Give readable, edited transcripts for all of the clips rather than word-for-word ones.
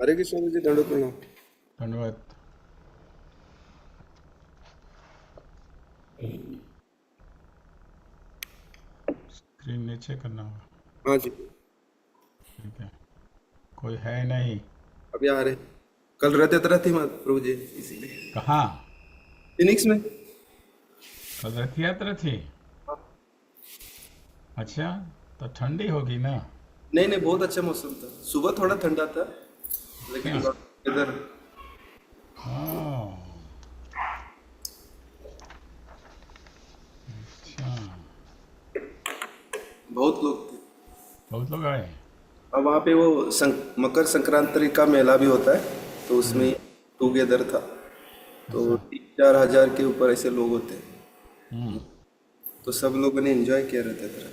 हरे कृष्ण जी, दंडो प्रणाम। धन्यवाद। स्क्रीन नीचे करना होगा। हाँ जी, ठीक है। कोई है नहीं। अभी आ रहे। कल रथ यात्रा थी मत प्रभु जी, इसीलिए कहाँ? फिनिक्स में। कल रथ यात्रा थी। अच्छा, तो ठंडी होगी ना। नहीं नहीं, बहुत अच्छा मौसम था। सुबह थोड़ा ठंडा था, क्या? लेकिन इधर हाँ। अच्छा, बहुत लोग थे। बहुत लोग आए। अब वहाँ पे वो मकर संक्रांति का मेला भी होता है, तो उसमें हम्म। टुगेदर था। तो अच्छा। 3-4 हजार के ऊपर ऐसे लोग होते हैं। हम्म। तो सब लोगों ने एंजॉय किया रहता था।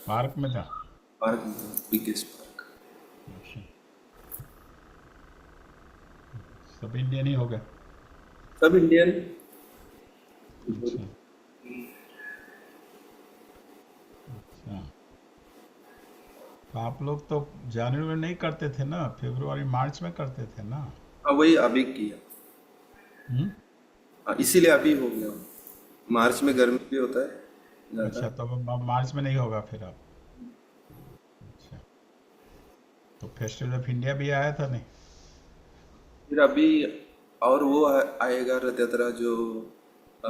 पार्क में था। पार्क में था, बिगेस्ट पार्क। अच्छा, सब इंडियन ही हो गए। सब इंडियन। अच्छा। अच्छा, तो आप लोग तो जनवरी में नहीं करते थे ना, फरवरी मार्च में करते थे ना। हाँ, वही अभी किया। हम्म। हाँ, इसीलिए अभी हो गया। मार्च में गर्मी भी होता है ज़्यादा। अच्छा, तो अब मार्च में नहीं होगा फिर अब। अच्छा, तो फेस्टिवल ऑफ इंडिया भी आया था नहीं? फिर अभी और वो आएगा रथ यात्रा जो अ,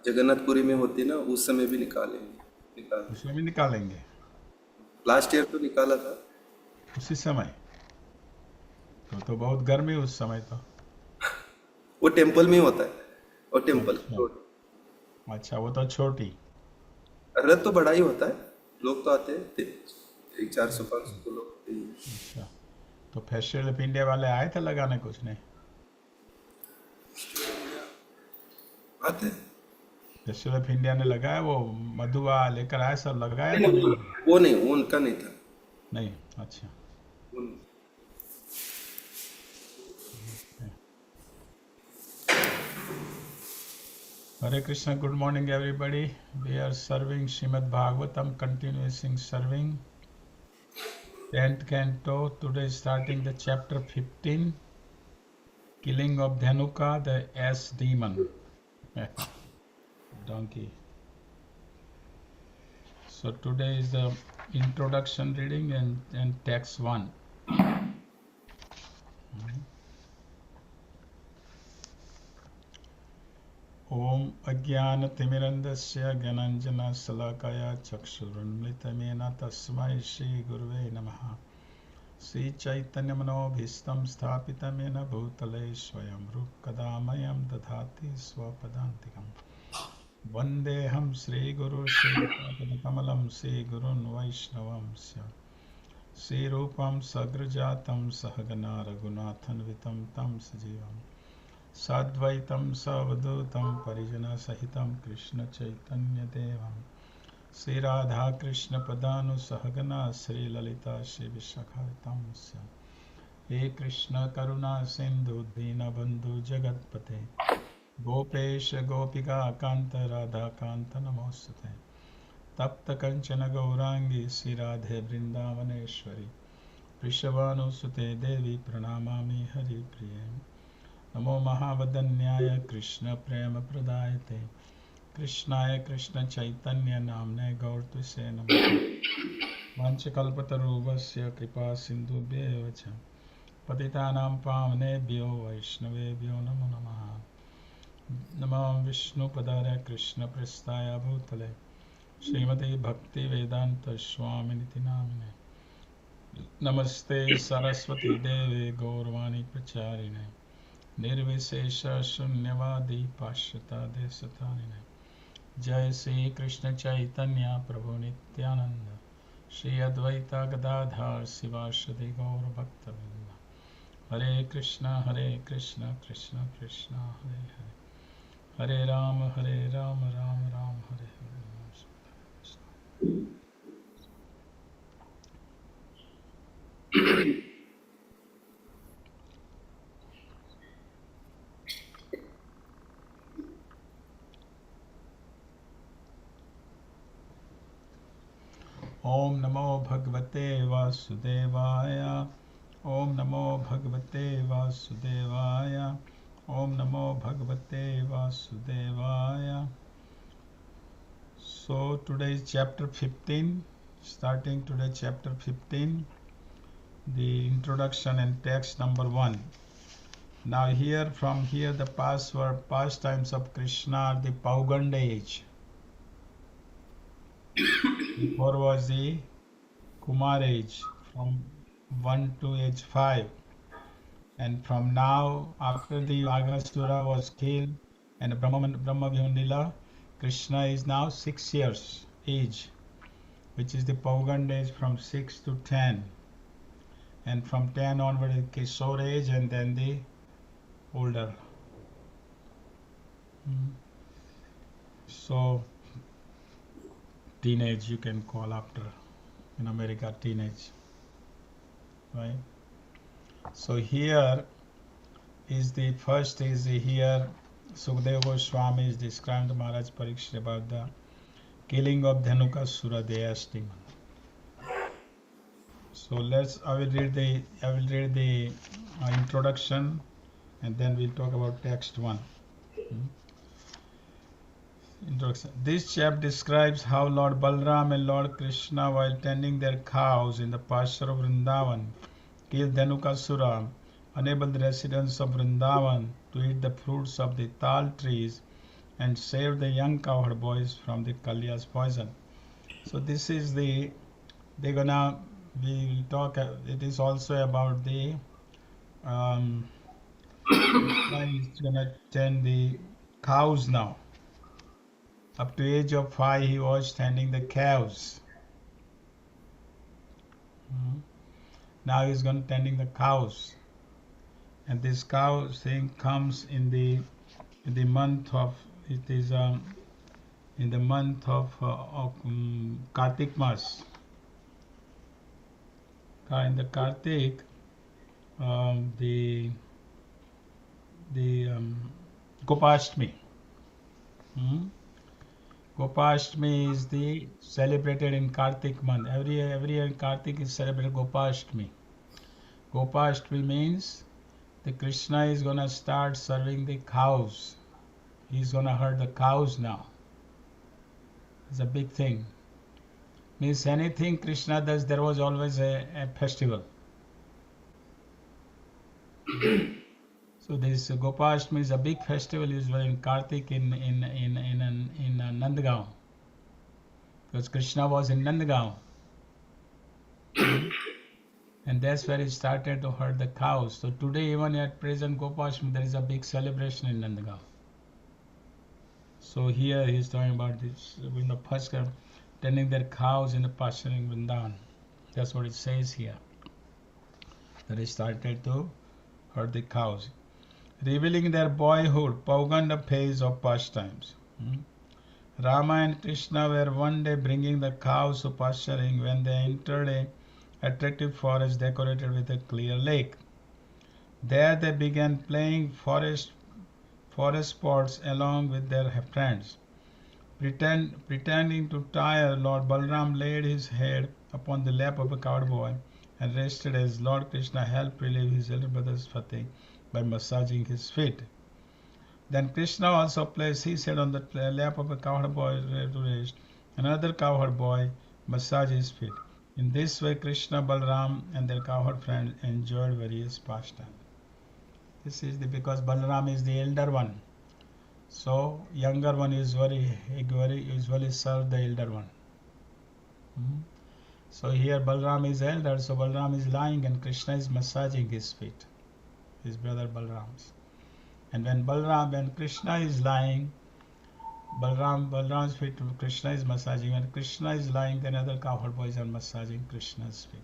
जगन्नाथपुरी में होती है ना, उस समय भी निकालते। उसमें भी निकालेंगे। लास्ट ईयर तो निकाला था। उसी समय? तो बहुत गर्मी उस समय तो। वो टेम्पल में ही होता है। वो टेम्पल अच्छा। रोड। अच्छा, वो तो छोटी। रथ तो बड़ा ही होता है। लोग तो आते हैं, एक 400-500 लोग होते हैं। अच्छा, तो फेस्टिवल ऑफ इंडिया वाले आए थे लगाने कुछ नहीं? आते हैं। फेस्टिवल ऑफ इंडिया ने लगाया, वो मधुआ लेकर आए, सब लगाया नहीं कि नहीं, नहीं? वो नहीं, वो उनका नहीं था। नहीं। अच्छा। वो नहीं। Hare Krishna, good morning everybody. We are serving Shrimad Bhagavatam, continuing serving 10th canto. Today starting the chapter 15, killing of Dhanuka the ass demon. Donkey. So today is the introduction reading and text 1. Om Ajnanatimirandasya Gyananjana Salakaya Chakshurunmlitamena Tasmai Shri Gurve Namaha. Sri Chaitanya Manobhistam Sthapitamena Bhutale Swayam Rukkadamayam Dadhati Swapadantikam. Vandeham Sri Guru Sri Kamalam Sri Gurun Vaishnavam Sri Rupam Sagrajatam Sahagana Raghunathan Vitam Tam Sajivam Sadvaitam Savadhutam Parijana Sahitam Krishna Chaitanya Devam Sri Radha Krishna Padanu Sahagana Sri Lalita Sri Vishakhavitam He Krishna Karuna Sindhu Dina Bandhu Jagatpate Gopesh Gopika Kanta Radha Kanta Namostate तप्त कंचन गौरांगी श्री राधे वृंदावनेश्वरी वृषभानुसुते देवी प्रणमामि हरिप्रिये नमो महावदन्याय कृष्ण प्रेम प्रदायते कृष्णाय कृष्ण चैतन्य नामने गौरत्विषे नमः वाञ्छकल्पतरुभ्यश्च कृपा सिन्धुभ्येव च पतितानां पावनेभ्यो वैष्णवेभ्यो नमो नमः नमो विष्णुपदाय कृष्णप्रेष्ठाय भूतले श्रीमती भक्ति वेदांत स्वामिनिति नामिने नमस्ते सरस्वती देवे गौरवाणी प्रचारिणे निर्विशेष शून्यवादी पाश्चात्य देशतारिणे जय श्री कृष्ण चैतन्य प्रभु नित्यानंद श्री अद्वैता गदाधर शिवासदि गौर भक्तवृंद हरे कृष्णा कृष्ण कृष्ण हरे हरे हरे राम राम राम हरे हरे। ओम नमो भगवते वासुदेवाय Om Namo Bhagavate Vasudevaya. Om Namo Bhagavate Vasudevaya. So today is chapter 15. Starting today chapter 15. The introduction and text number 1. Now from here the pastimes of Krishna are the Pauganda age. Before was the Kumar age from 1 to age 5. And from now, after the Aghasura was killed and Brahma Vyundila, Krishna is now 6 years age, which is the Pauganda age from 6 to 10. And from 10 onward is Kishore age and then the older. So teenage you can call after, in America teenage, right? So here is the first is here Sukadeva Goswami is describing to Maharaj Parikshit about the killing of Dhanukasura, the ash demon. So I will read the introduction and then we'll talk about text 1. Introduction. This chapter describes how Lord Balram and Lord Krishna, while tending their cows in the pasture of Vrindavan, killed Dhanukasura, enabled the residents of Vrindavan to eat the fruits of the tal trees, and saved the young cowherd boys from the Kalya's poison. So this is we will talk, it is also about the he's gonna tend the cows now. Up to age of 5 he was tending the cows. Now he's going to tending the cows. And this cow thing comes in the month of, it is in the month of Kartik Mas. In the Kartik, the Gopashtami. Gopashtami is the celebrated in Kartik month. Every year in Kartik is celebrated Gopashtami. Gopashtami means the Krishna is gonna start serving the cows. He's gonna herd the cows now. It's a big thing. Means anything Krishna does, there was always a festival. So this Gopashtami is a big festival usually in Kartik in Nandgaon, because Krishna was in Nandgaon, and that's where he started to herd the cows. So today, even at present Gopashtami, there is a big celebration in Nandgaon. So here he is talking about this in the first tending their cows in the pasture in Vrindavan. That's what it says here. That he started to herd the cows, revealing their boyhood, Pauganda phase of pastimes. Rama and Krishna were one day bringing the cows to pasturing when they entered an attractive forest decorated with a clear lake. There they began playing forest sports along with their friends. Pretending to tire, Lord Balram laid his head upon the lap of a cowherd boy and rested as Lord Krishna helped relieve his elder brother's fatigue by massaging his feet. Then Krishna also placed his head on the lap of a cowherd boy to rest. Another cowherd boy massaged his feet. In this way, Krishna, Balram, and their cowherd friends enjoyed various pastimes. This is because Balram is the elder one, so younger one usually serve the elder one. So here Balram is elder, so Balram is lying and Krishna is massaging his feet, his brother Balram's. And when Krishna is lying, Balram's feet, Krishna is massaging. When Krishna is lying, then other cowherd boys are massaging Krishna's feet.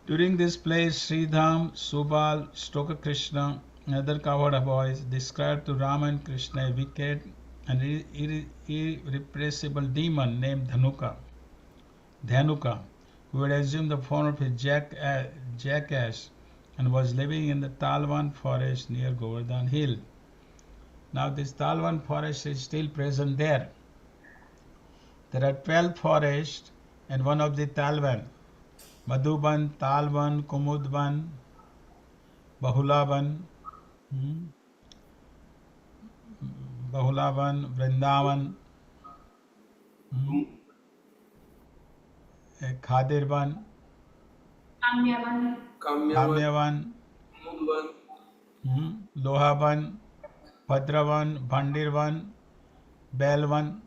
During this play, Sridham, Subal, Stoka Krishna, and other cowherd boys described to Rama and Krishna a wicked and irrepressible demon named Dhanuka, who had assumed the form of a jackass and was living in the Talwan forest near Govardhan Hill. Now this Talwan forest is still present there. There are 12 forests and one of the Talwan. Madhuban, तालबन, कुमुदबन, बहुलाबन, बहुलाबन, Vrindavan, खादिरबन, Kamyavan, Kamyavan, Kamyavan, मुदवन, लोहावन, Bhadravan, भंडीरवन, Belvan.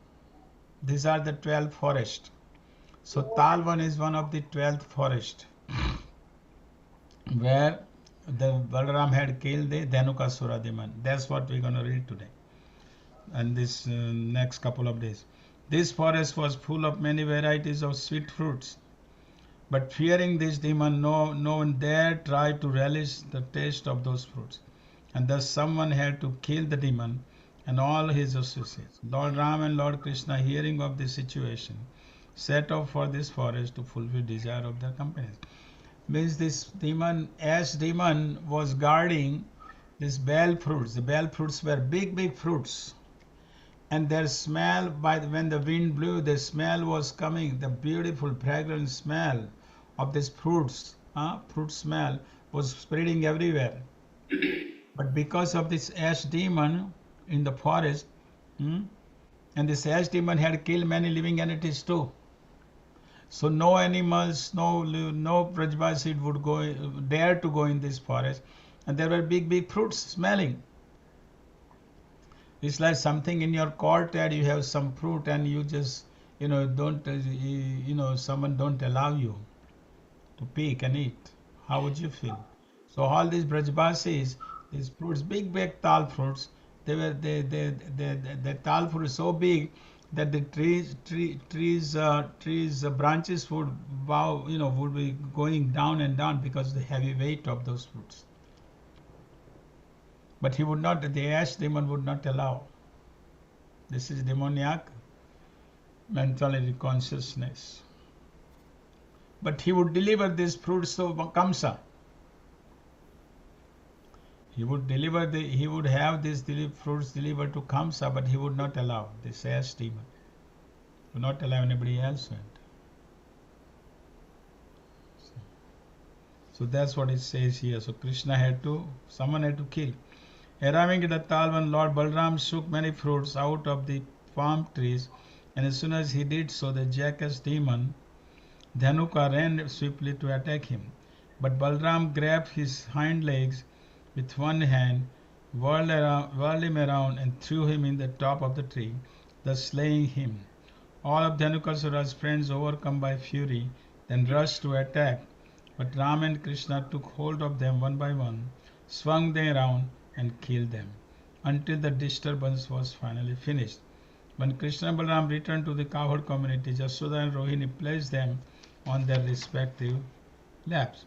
These are the 12 forests. So Talvan is one of the 12th forest where the Balaram had killed the Dhanukasura demon. That's what we're going to read today and this next couple of days. This forest was full of many varieties of sweet fruits. But fearing this demon, no one dared try to relish the taste of those fruits. And thus someone had to kill the demon and all his associates. Lord Ram and Lord Krishna, hearing of this situation, set off for this forest to fulfill desire of their companions. Means this demon, ash demon, was guarding these bell fruits. The bell fruits were big fruits. And their smell, when the wind blew, the smell was coming, the beautiful fragrant smell of these fruits, fruit smell was spreading everywhere. But because of this ash demon in the forest, and this ash demon had killed many living entities too. So no animals, no Brajbasid would dare to go in this forest. And there were big fruits smelling. It's like something in your courtyard, you have some fruit and you just, someone don't allow you to pick and eat. How would you feel? So all these Brajbasis, these fruits, big tal fruits, the tal fruit is so big that the trees branches would bow, would be going down and down because of the heavy weight of those fruits. But he would not, the ash demon would not allow. This is demoniac mentality consciousness. But he would deliver these fruits to Kamsa. He would have these fruits delivered to Kamsa, but he would not allow this ash demon. Would not allow anybody else to enter. So that's what it says here. So someone had to kill. Arriving at the Talvan, Lord Balram shook many fruits out of the palm trees, and as soon as he did so, the jackass demon Dhanuka ran swiftly to attack him. But Balram grabbed his hind legs with one hand, whirled him around, and threw him in the top of the tree, thus slaying him. All of Dhanukasura's friends, overcome by fury, then rushed to attack, but Ram and Krishna took hold of them one by one, swung them around, and killed them, until the disturbance was finally finished. When Krishna and Balaram returned to the cowherd community, Jasoda and Rohini placed them on their respective laps.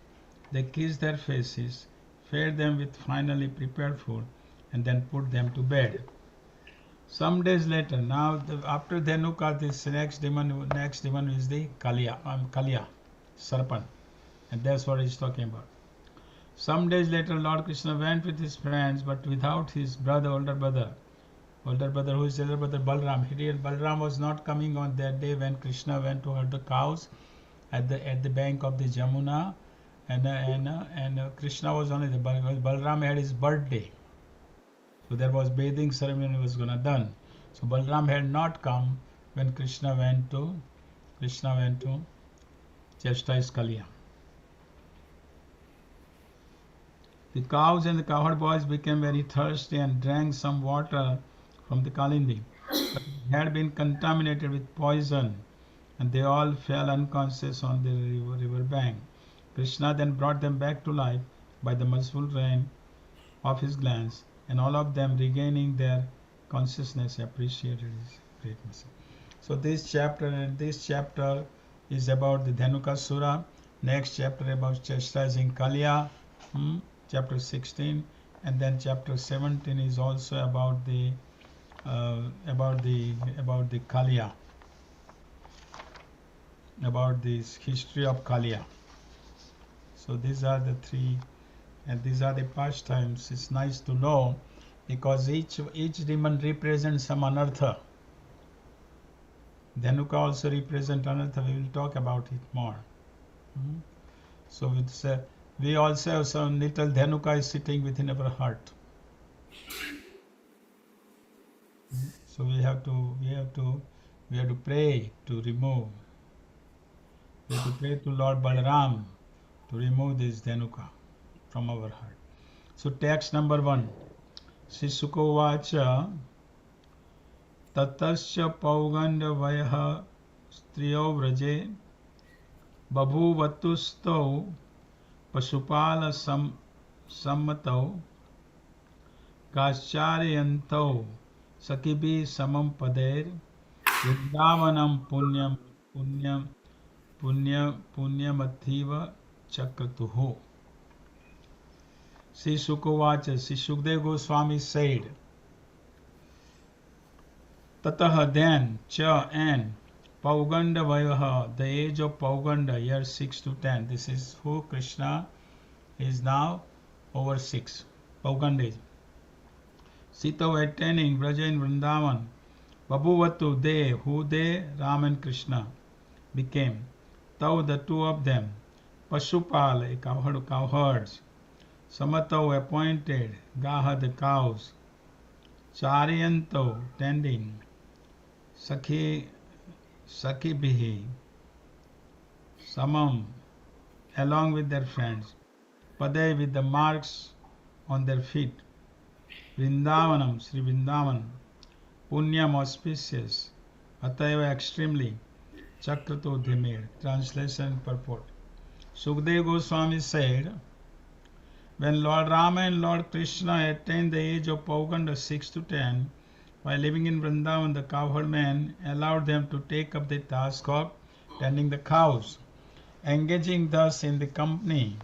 They kissed their faces, fed them with finally prepared food, and then put them to bed. Some days later, after Dhanuka, this next demon is the Kaliya, serpent, and that's what he's talking about. Some days later, Lord Krishna went with his friends, but without his older brother, who is elder brother Balram. Balram was not coming on that day when Krishna went to herd the cows at the bank of the Jamuna, and Krishna was only Balram had his birthday, so there was bathing ceremony was gonna done. So Balram had not come when Krishna went to chastise Kaliya. The cows and the cowherd boys became very thirsty and drank some water from the Kalindi, but it had been contaminated with poison, and they all fell unconscious on the river bank. Krishna then brought them back to life by the merciful rain of his glance, and all of them, regaining their consciousness, appreciated his greatness. So this chapter is about the Dhanukasura. Next chapter about chastising Kaliya, chapter 16, and then chapter 17 is also about the Kaliya, about this history of Kaliya. So these are the three, and these are the pastimes. It's nice to know because each demon represents some anartha. Dhanuka also represents anartha. We will talk about it more. So we also have some little Dhanuka is sitting within our heart. So we have to pray to remove. We have to pray to Lord Balaram to remove this Dhanuka from our heart. So text number 1. Sisukovacha tatasya paugandavayah striyo vraje babhuvatustau pasupala sammatau gascharyanto sakibi samam pader vrindavanam punyamathiva chakratuho. Sri Sukovacha, Sri Sukdev Goswami said, Tataha then, cha and, Pauganda Vayaha, the age of Pauganda, year 6 to 10. This is who Krishna is now over 6. Pauganda age. Sita attaining Braja in Vrindavan. Babhuvatu, they, who they, Ram and Krishna, became. Tau, the two of them. Pashupal, a cowherds. Samatau, appointed. Gaha, the cows. Charyanto, tending. Sakibhihi, Samam, along with their friends. Pade, with the marks on their feet. Vrindavanam, Sri Vrindavan. Punyam, auspicious. Ataiva, extremely. Chakrato, they made. Translation purport. Sukdev Goswami said, when Lord Rama and Lord Krishna attained the age of Pauganda 6 to 10, while living in Vrindavan, the cowherd men allowed them to take up the task of tending the cows. Engaging thus in the company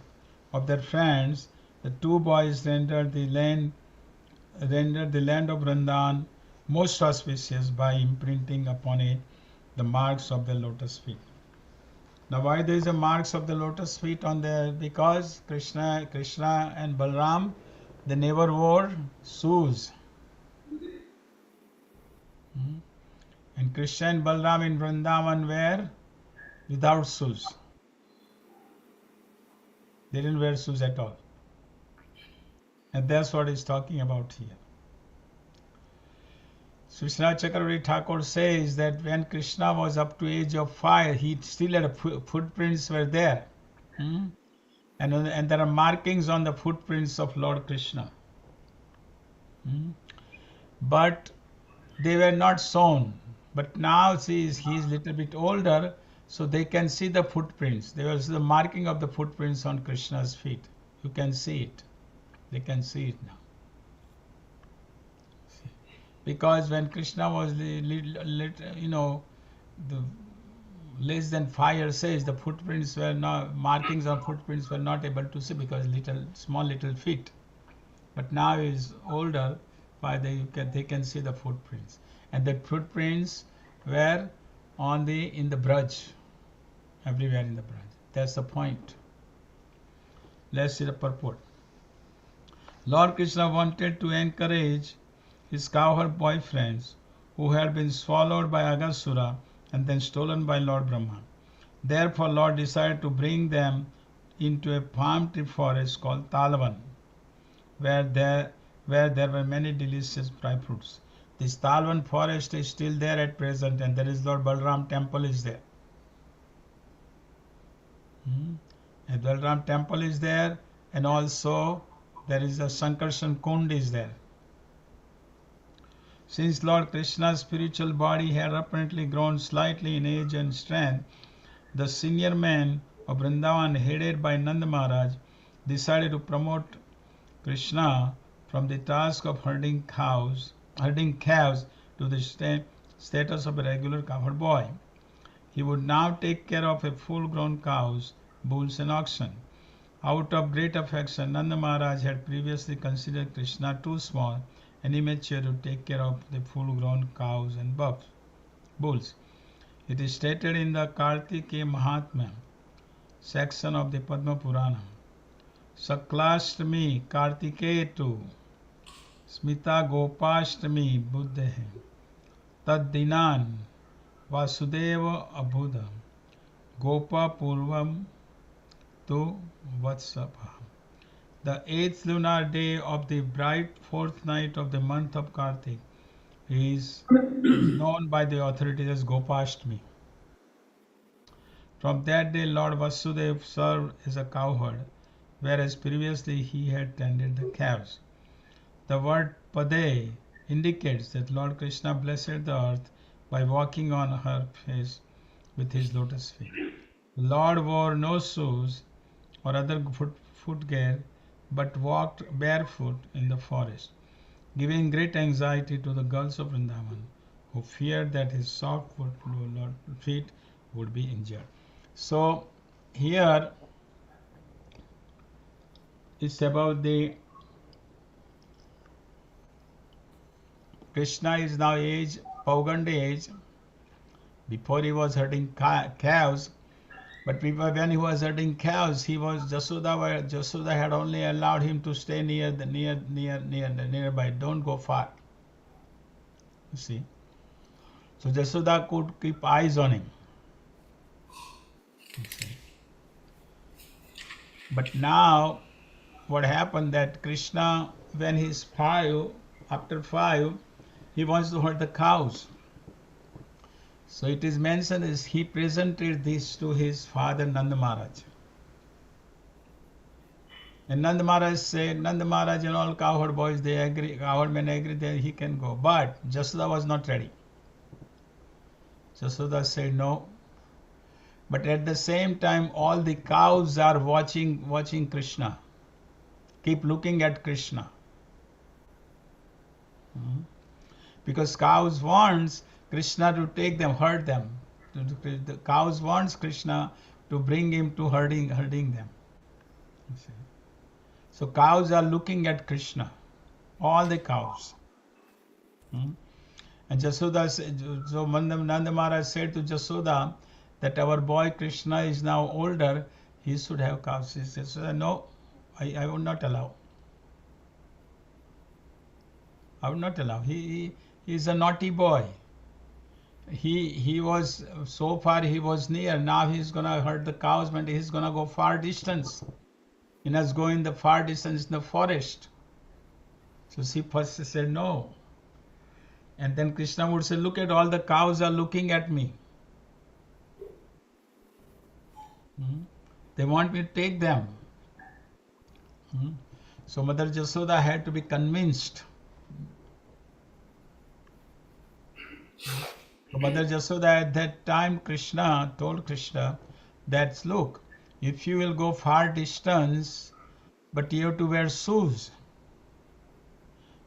of their friends, the two boys rendered the land of Vrindavan most auspicious by imprinting upon it the marks of the lotus feet. Now, why there is a marks of the lotus feet on there? Because Krishna and Balram, they never wore shoes. And Krishna and Balram in Vrindavan were without shoes. They didn't wear shoes at all. And that's what he's talking about here. Srishnath Chakravarti Thakur says that when Krishna was up to age of 5, he still had footprints were there. And there are markings on the footprints of Lord Krishna. But they were not shown. But now he's little bit older, so they can see the footprints. There was the marking of the footprints on Krishna's feet. You can see it. They can see it now. Because when Krishna was the less than 5 years age, the footprints were not, markings on footprints were not able to see because small little feet. But now he is older, they can see the footprints. And the footprints were in the Braj, everywhere in the Braj. That's the point. Let's see the purport. Lord Krishna wanted to encourage his cowherd boyfriends who had been swallowed by Agasura and then stolen by Lord Brahma. Therefore, Lord decided to bring them into a palm tree forest called Talvan, where there were many delicious dry fruits. This Talvan forest is still there at present, and there is Lord Balram temple is there. And Balram temple is there, and also there is a Sankarshan Kund is there. Since Lord Krishna's spiritual body had apparently grown slightly in age and strength, the senior men of Vrindavan, headed by Nanda Maharaj, decided to promote Krishna from the task of herding calves to the status of a regular cowherd boy. He would now take care of a full-grown cows, bulls and oxen. Out of great affection, Nanda Maharaj had previously considered Krishna too small and immature to take care of the full-grown cows and bulls. It is stated in the Kartikeya Mahatmya section of the Padma Purana. Saklashtami Kartiketu Smita Gopashtami Buddhehe Tad Dinan Vasudeva Abhuda Gopa Purvam to Vatsapa. The 8th lunar day of the bright 4th night of the month of Kartik is known by the authorities as Gopashtami. From that day, Lord Vasudeva served as a cowherd, whereas previously he had tended the calves. The word Pade indicates that Lord Krishna blessed the earth by walking on her face with his lotus feet. The Lord wore no shoes or other footgear, but walked barefoot in the forest, giving great anxiety to the girls of Vrindavan, who feared that his soft feet would be injured. So here it's about the Krishna is now age, Pauganda age. Before he was herding calves, but when he was herding calves, he was Jasoda had only allowed him to stay nearby. Don't go far. You see. So Jasoda could keep eyes on him. But now, what happened that Krishna, when he's 5, after 5, he wants to herd the cows. So it is mentioned as he presented this to his father Nanda Maharaj. And Nanda Maharaj said, Nanda Maharaj and all cowherd boys, they agree, cowherd men agree that he can go. But Jasoda was not ready. Jasoda said no. But at the same time, all the cows are watching Krishna. Keep looking at Krishna. Because cows wants Krishna to take them, herd them. The cows wants Krishna to bring him to herding them. So cows are looking at Krishna. All the cows. And Jasoda, so Nanda Maharaj said to Jasoda that our boy Krishna is now older, he should have cows. He said, no, I would not allow. I would not allow. He is a naughty boy. He was, so far he was near. Now he's going to herd the cows, but he's going to go far distance. He must go in the far distance in the forest. So she first said no. And then Krishna would say, look at all the cows are looking at me. They want me to take them. So Mother Jasoda had to be convinced. So Mother Jasoda at that time told Krishna that look, if you will go far distance, but you have to wear shoes.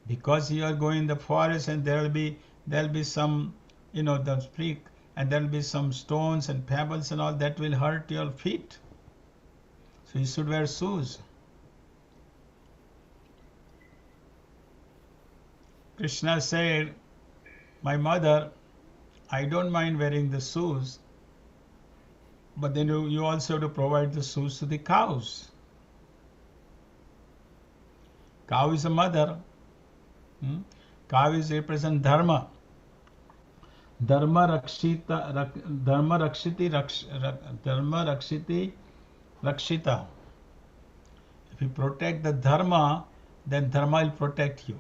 Because you are going in the forest and there will be some, the creek, and there will be some stones and pebbles and all that will hurt your feet. So you should wear shoes. Krishna said, my mother, I don't mind wearing the shoes, but then you also have to provide the shoes to the cows. Cow is a mother. Cow is represent dharma. Dharma rakshiti rakshita. If you protect the dharma, then dharma will protect you.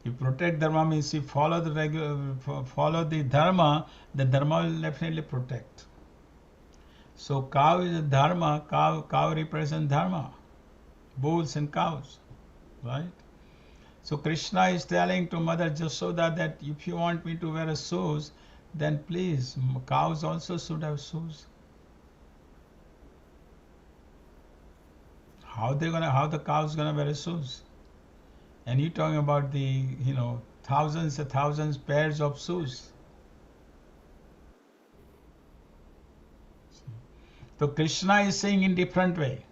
You protect dharma means you follow the dharma, the dharma will definitely protect. So cow is a dharma. Cow represents dharma. Bulls and cows, right? So Krishna is telling to Mother Jasoda that if you want me to wear a shoes, then please, cows also should have shoes. How the cows gonna wear shoes? And you talking about the, thousands and thousands pairs of shoes. So Krishna is saying in different way.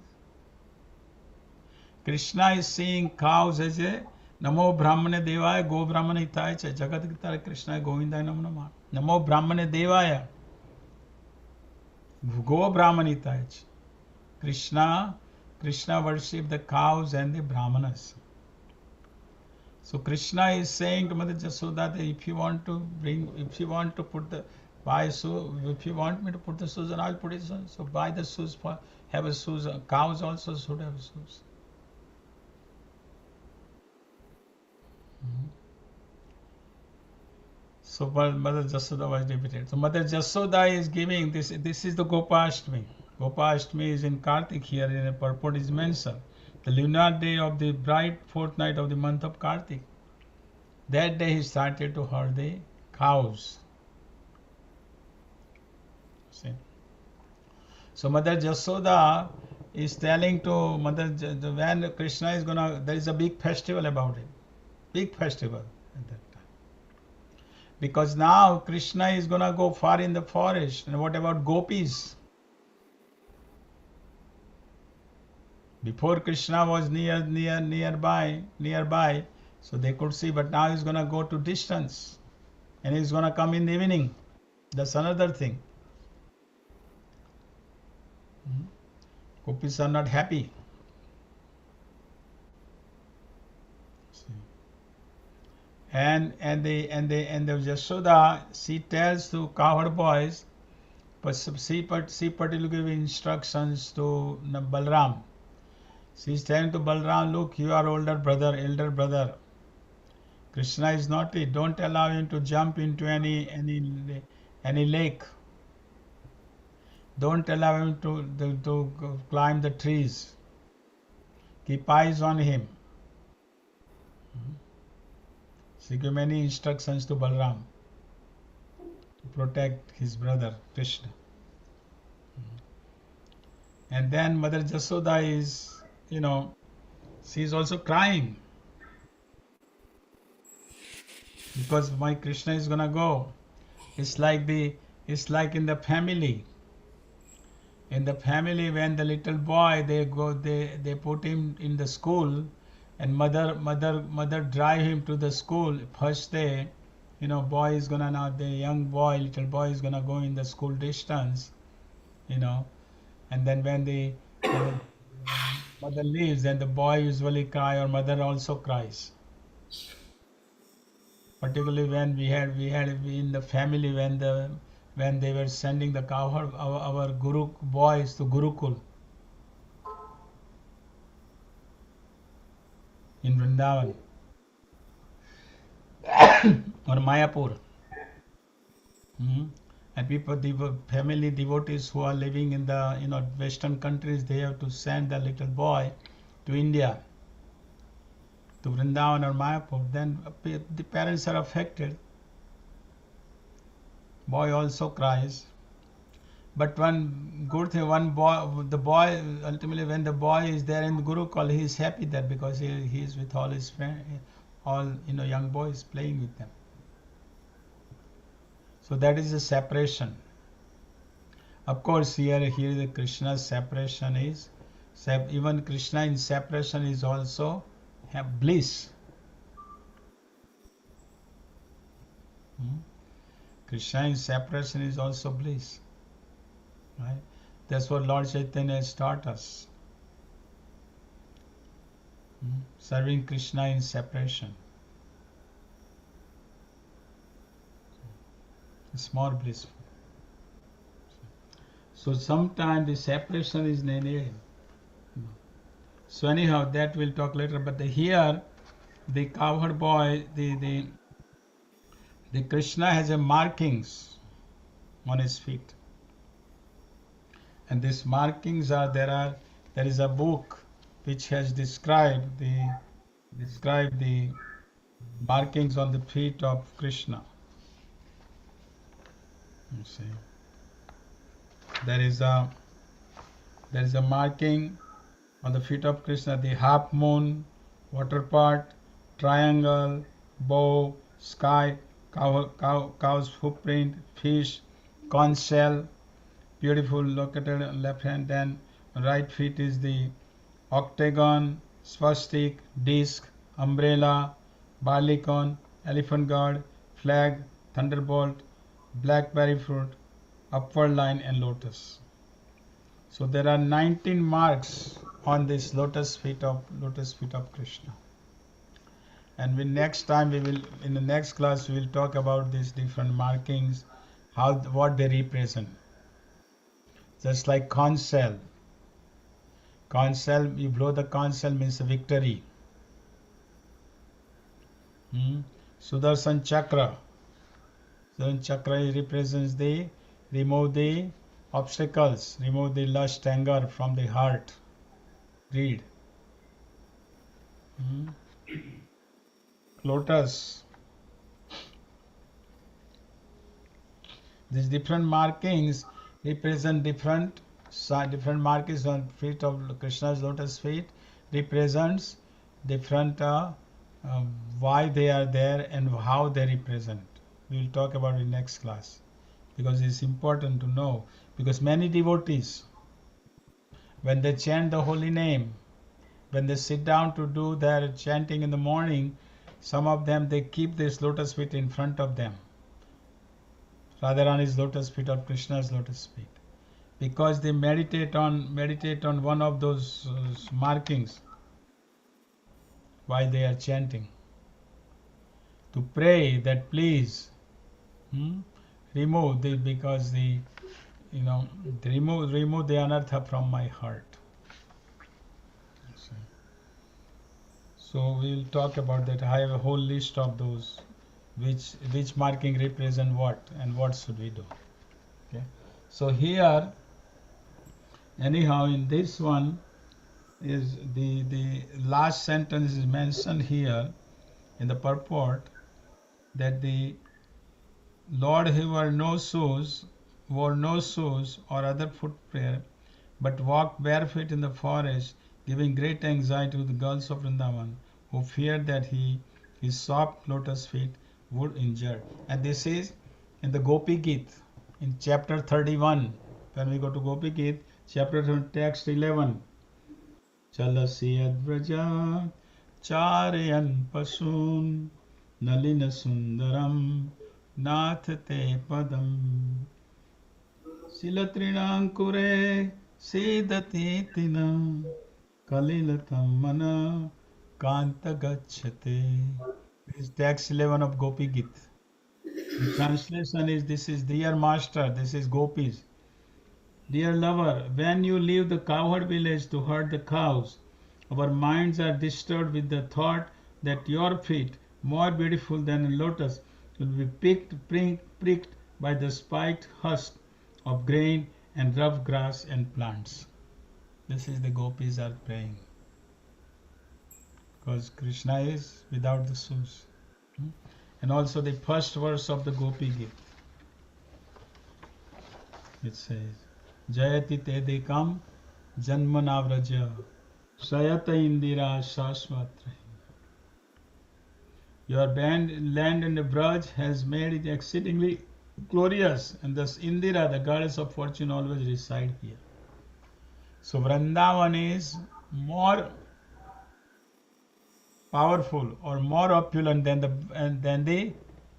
Krishna is seeing cows as a Namo Brahmane Devaya Go Brahmane Hitaya Cha Jagat Gita Krishna Govindaya Namo Namah. Namo Brahmane Devaya Go Brahmane Hitaya Cha. Krishna worship the cows and the Brahmanas. So Krishna is saying to Mother Jasoda that if you want to put Buy shoe. If you want me to put the shoes on, I'll put it on. So buy the shoes for have a shoes. Cows also should have shoes. So Mother Jasoda was defeated. So Mother Jasoda is giving this. This is the Gopashtami. Gopashtami is in Kartik here. In a purport is mentioned. The lunar day of the bright fortnight of the month of Kartik. That day he started to herd the cows. See. So Mother Jasoda is telling to when Krishna is gonna, there is a big festival about it. Big festival at that time. Because now Krishna is gonna go far in the forest. And what about gopis? Before Krishna was nearby, so they could see, but now he's gonna go to distance. And he's gonna come in the evening. That's another thing. Gopis are not happy. See. And the Yashoda, she tells to cowherd boys, but she particularly give instructions to Balram. She's telling to Balram, look, you are elder brother. Krishna is naughty. Don't allow him to jump into any lake. Don't allow him to climb the trees. Keep eyes on him. She gave many instructions to Balram to protect his brother Krishna. And then Mother Jasoda is, she is also crying because my Krishna is gonna go. It's like in the family. In the family, when the little boy they put him in the school, and mother drive him to the school. First day, boy is gonna now the young boy, little boy is gonna go in the school distance, and then when the mother leaves, then the boy usually cry or mother also cries. Particularly when we had in the family when they were sending the cowherd, our guru boys to Gurukul in Vrindavan or Mayapur. And people, family devotees who are living in the Western countries, they have to send the little boy to India, to Vrindavan or Mayapur. Then the parents are affected. Boy also cries. But one good thing, ultimately when the boy is there in the Gurukul, he is happy there because he is with all his friends, all young boys playing with them. So that is a separation. Of course, here the Krishna's separation is, even Krishna in separation is also have bliss. Krishna in separation is also bliss. Right? That's what Lord Chaitanya has taught us. Serving Krishna in separation. It's more blissful. So sometimes the separation is needed. So anyhow, that we'll talk later. But here, the cowherd boy, the Krishna has a markings on his feet, and these markings are there is a book which has described the markings on the feet of Krishna. You see, there is a marking on the feet of Krishna: the half moon, water pot, triangle, bow, sky, cow's footprint, fish, conch shell, beautiful located on left hand. Then right feet is the octagon, swastik, disc, umbrella, barleycorn, elephant god, flag, thunderbolt, blackberry fruit, upward line, and lotus. So there are 19 marks on this lotus feet of Krishna. And in the next class we will talk about these different markings what they represent. Just like conch shell. Conch shell, you blow the conch shell means victory. Sudarshan Chakra. Sudarshan Chakra represents the remove the obstacles, remove the lust, anger from the heart, greed. Lotus. These different markings represent different markings on feet of Krishna's lotus feet represents different why they are there and how they represent. We will talk about it in next class because it's important to know, because many devotees, when they chant the holy name, when they sit down to do their chanting in the morning, some of them, they keep this lotus feet in front of them. Radharani's lotus feet or Krishna's lotus feet, because they meditate on one of those markings while they are chanting, to pray that please remove the, because the remove the anartha from my heart. So we will talk about that. I have a whole list of those, which marking represent what and what should we do. Okay. So here, anyhow, in this one is the last sentence is mentioned here in the purport, that the Lord who wore no shoes or other footwear, but walked barefoot in the forest, giving great anxiety to the girls of Vrindavan, who feared that his soft lotus feet would injure. And this is in the Gopi Git, in chapter 31. When we go to Gopi Git, chapter 30, text 11. Chalasiyad Vrajat Charayan Pasun Nalina Sundaram Nath Te Padam Silatrinangkure Sidati Tina Kalilatam Mana Kanta Gachate. This is text 11 of Gopi Git. The translation is, this is dear master, this is Gopis. Dear lover, when you leave the cowherd village to herd the cows, our minds are disturbed with the thought that your feet, more beautiful than a lotus, will be pricked by the spiked husk of grain and rough grass and plants. This is the gopis are praying, because Krishna is without the shoes. And also the first verse of the Gopi Gita, it says, Jayati Tedekam Janmanavraja Sayata Indira Shashvatra. Your land in the Braj has made it exceedingly glorious, and thus Indira, the goddess of fortune, always reside here. So Vrindavan is more powerful or more opulent than the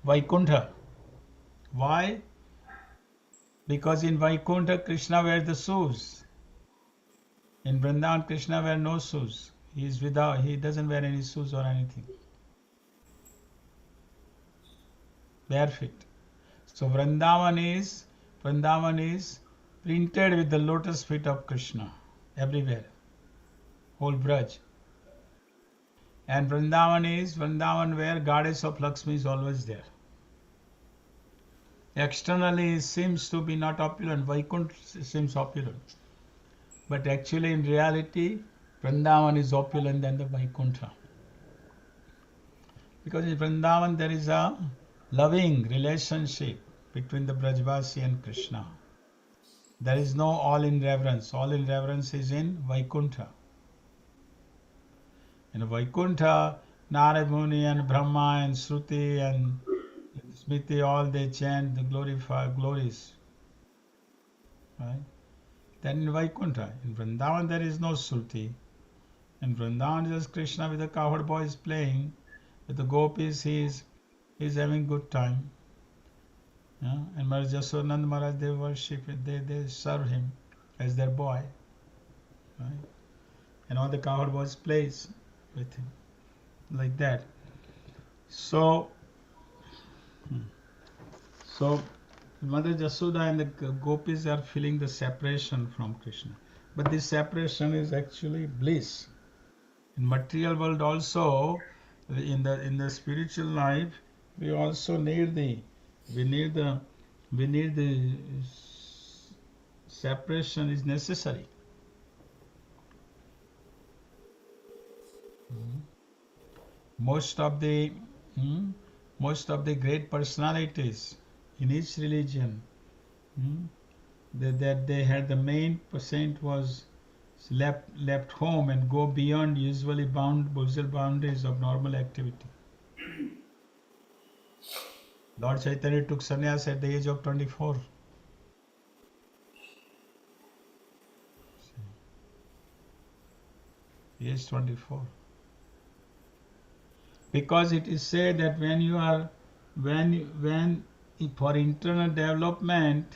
Vaikuntha. Why? Because in Vaikuntha, Krishna wears the shoes. In Vrindavan, Krishna wears no shoes. He doesn't wear any shoes or anything. Barefoot. So Vrindavan is printed with the lotus feet of Krishna everywhere, whole Braj. And Vrindavan where goddess of Lakshmi is always there. Externally it seems to be not opulent, Vaikuntha seems opulent. But actually in reality, Vrindavan is opulent than the Vaikuntha. Because in Vrindavan there is a loving relationship between the Brajvasi and Krishna. There is no all in reverence. All in reverence is in Vaikuntha. In Vaikuntha, Narad Muni and Brahma and Shruti and Smriti, all they chant the glories. Right? Then in Vaikuntha, in Vrindavan there is no Shruti. In Vrindavan just Krishna with the cowherd boys playing. With the gopis he's having good time. Yeah? And Maharaj Jasonand Maharaj, they worship it, they serve him as their boy. Right? And all the cowherd boys plays with him like that. So Mother Jasoda and the gopis are feeling the separation from Krishna. But this separation is actually bliss. In material world also, in the spiritual life, we also need the separation is necessary. Most of the most of the great personalities in each religion, that they had the main percent was left home and go beyond usually usual boundaries of normal activity. Lord Chaitanya took sannyas at the age of 24. Age 24. Because it is said that when for internal development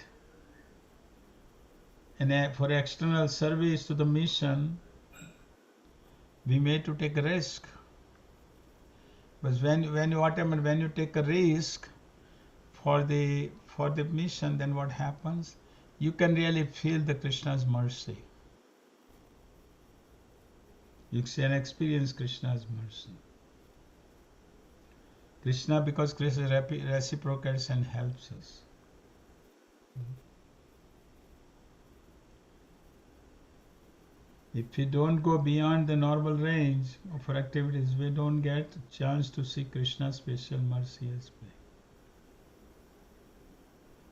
and for external service to the mission, we may to take a risk. But when you take a risk for the mission, then what happens? You can really feel the Krishna's mercy. You can experience Krishna's mercy. Krishna, because Krishna reciprocates and helps us. If we don't go beyond the normal range of our activities, we don't get a chance to see Krishna's special mercy as well.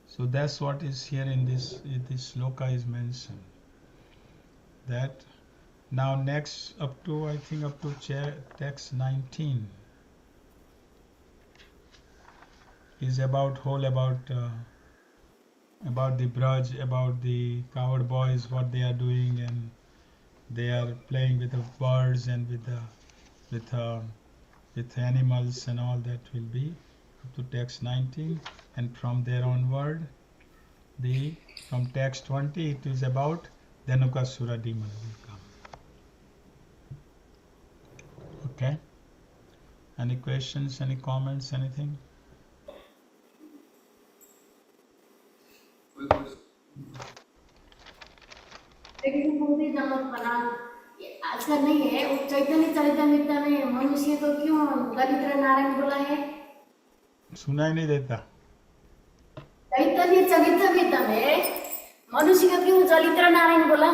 So that's what is here in this sloka is mentioned. That now next up to text 19 is about the Braj, about the coward boys, what they are doing, and they are playing with the birds and with animals and all. That will be up to text 19, and from there onward, from text 20 it is about Dhanukasura demon will come. Okay. Any questions? Any comments? Anything? लेकिन पूरी जगत बना ऐसा नहीं है। उस चैतन्य चरितमृत में मनुष्य को क्यों दरिद्र नारायण बोला है? सुनाई नहीं देता। चैतन्य चरितमृत में मनुष्य को क्यों दरिद्र नारायण बोला?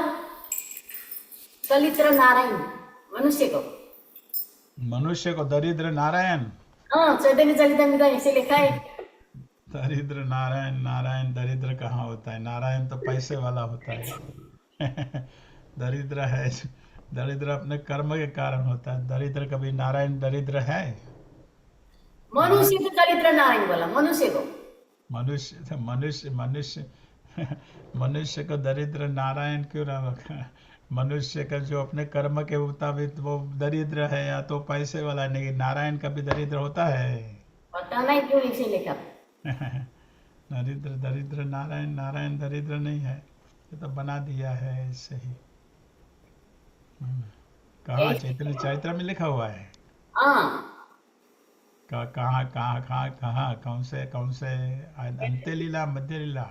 दरिद्र नारायण मनुष्य को दरिद्र नारायण। हाँ, चैतन्य चरितमृत ऐसे लिखा है। दरिद्र नारायण दरिद्र कहाँ होता है? नारायण तो पैसे वाला होता है। दरिद्र अपने कर्म के कारण होता है। दरिद्र कभी नारायण दरिद्र है? मनुष्य को दरिद्र नारायण बोला। मनुष्य को दरिद्र नारायण क्यों रखा? मनुष्य का जो अपने कर्म के मुताबिक वो दरिद्र है, या तो पैसे वाला नहीं। नारायण कभी दरिद्र होता है? पता नहीं क्यों इसे लिखा। दरिद्र नारायण दरिद्र नहीं है, ये तो बना दिया है ऐसे ही। कहाँ चैतन्य चरित्र में लिखा हुआ है? कहाँ कौन से अंत्य लीला मध्य लीला?